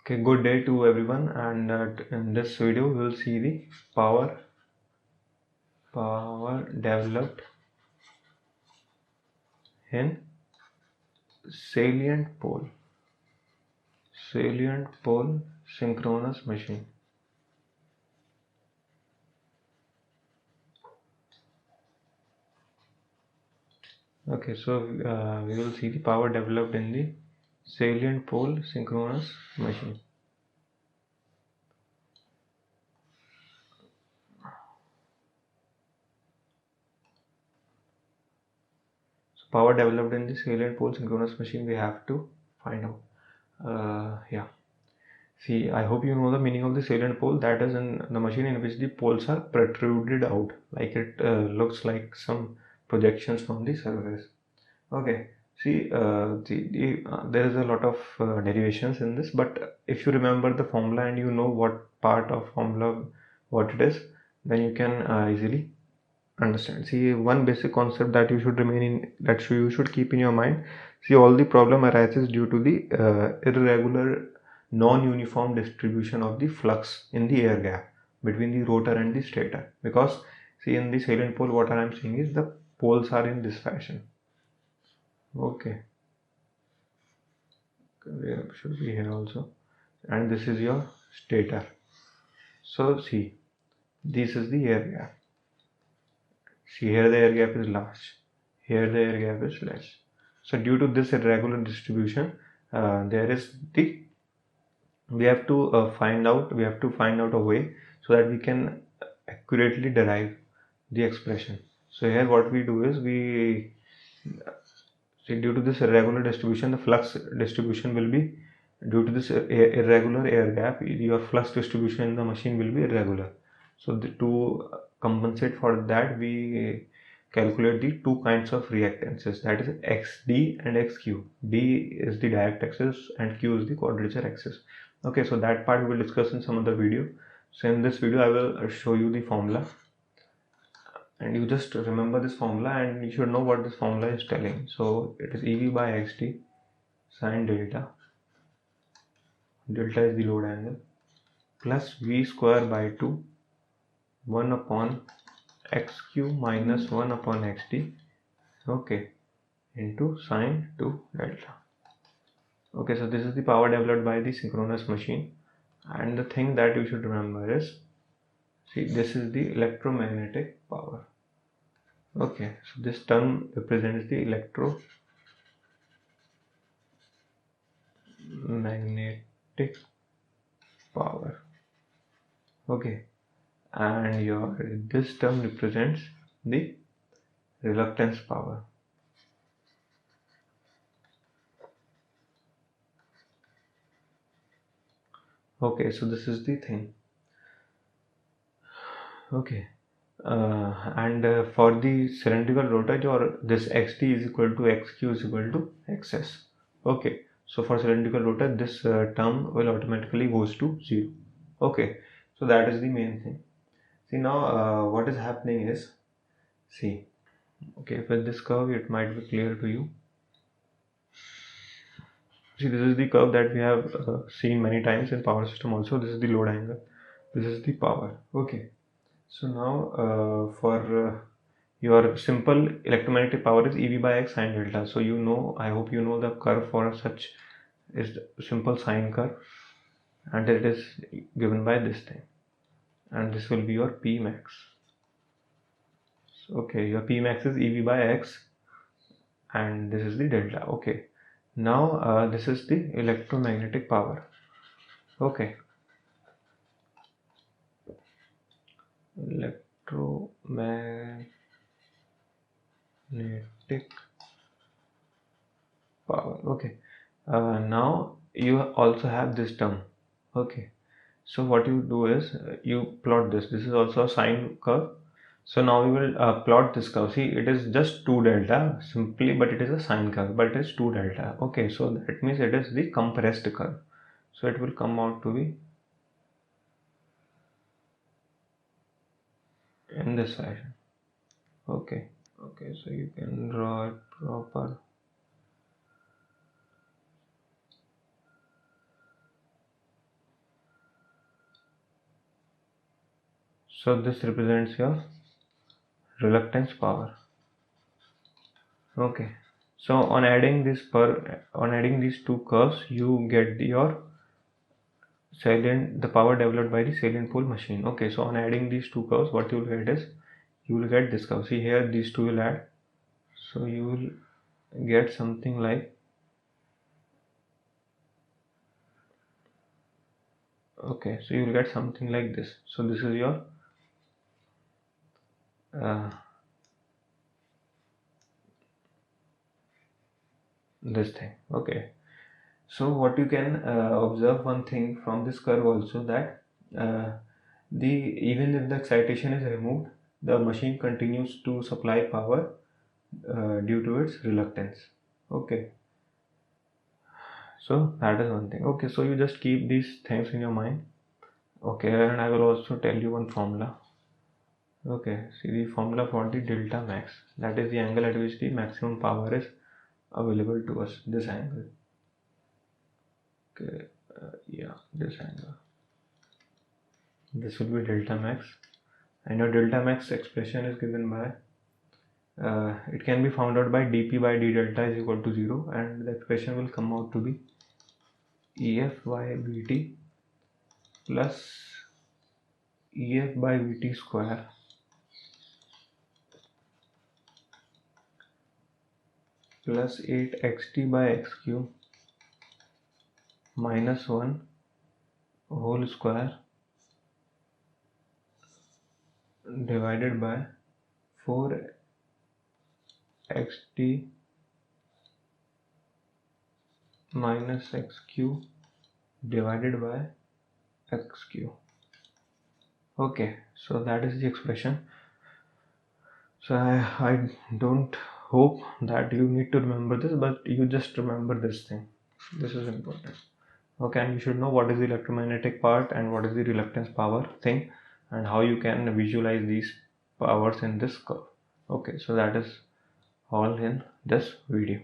Okay, good day to everyone, and in this video we will see the power developed in salient pole synchronous machine. Okay, so we will see the power developed in the salient pole synchronous machine. So power developed in the salient pole synchronous machine we have to find out. Yeah. See, I hope you know the meaning of the salient pole. That is in the machine in which the poles are protruded out, like it looks like some projections from the surface. Okay. See, there is a lot of derivations in this, but if you remember the formula and you know what part of formula what it is, then you can easily understand. See, one basic concept that you should you should keep in your mind. See, all the problem arises due to the irregular non-uniform distribution of the flux in the air gap between the rotor and the stator. Because see, in the salient pole, what I am saying is the poles are in this fashion. Okay, there should be here also, and this is your stator. So see, this is the air gap. See, here the air gap is large, here the air gap is less. So due to this irregular distribution, there is the we have to find out a way so that we can accurately derive the expression. So here what we do is we see, due to this irregular distribution, the flux distribution will be due to this irregular air gap, your flux distribution in the machine will be irregular. So to compensate for that, we calculate the two kinds of reactances, that is xd and xq. D is the direct axis and q is the quadrature axis. Okay, so that part we will discuss in some other video. So in this video I will show you the formula, and you just remember this formula and you should know what this formula is telling. So it is EV by XT sine delta, delta is the load angle, plus V square by 2 1 upon XQ minus 1 upon XT, okay, into sine 2 delta. Okay, so this is the power developed by the synchronous machine, and the thing that you should remember is, see, this is the electromagnetic power. Okay, so this term represents the electromagnetic power. Okay, and your this term represents the reluctance power. Okay, so this is the thing. Okay, and for the cylindrical rotor, your this xt is equal to xq is equal to xs. Okay, so for cylindrical rotor, this term will automatically goes to 0. Okay, so that is the main thing. See, now what is happening is, see, okay, with this curve it might be clear to you. See, this is the curve that we have seen many times in power system also. This is the load angle, this is the power. Okay, so now for your simple electromagnetic power is EV by X sine delta. So you know, I hope you know the curve for such is the simple sine curve, and it is given by this thing, and this will be your P max. Okay, your P max is EV by X, and this is the delta. Okay, now this is the electromagnetic power. Okay, electromagnetic power. Okay, now you also have this term. Okay, so what you do is you plot this. This is also a sine curve. So now we will plot this curve. See, it is just 2 delta simply, but it is a sine curve, but it is 2 delta. Okay, so that means it is the compressed curve. So it will come out to be in this fashion. Okay, okay, so you can draw it proper. So this represents your reluctance power. Okay, so on adding these two curves, you get your the power developed by the salient pole machine. Okay, so on adding these two curves, what you will get is you will get this curve. See here, these two will add, so you will get something like, okay, so you will get something like this. So this is your this thing. Okay, so what you can observe one thing from this curve also, that the even if the excitation is removed, the machine continues to supply power due to its reluctance. Okay, so that is one thing. Okay, so you just keep these things in your mind. Okay, and I will also tell you one formula. Okay, see the formula for the delta max, that is the angle at which the maximum power is available to us, this angle. Okay, yeah, this angle, this will be delta max, and your delta max expression is given by it can be found out by dp by d delta is equal to 0, and the expression will come out to be ef by vt plus ef by vt square plus 8xt by x cube minus 1 whole square divided by 4xt minus x cube divided by x cube. Okay, so that is the expression. So I don't hope that you need to remember this, but you just remember this thing. This is important. Okay, and you should know what is the electromagnetic part and what is the reluctance power thing, and how you can visualize these powers in this curve. Okay, so that is all in this video.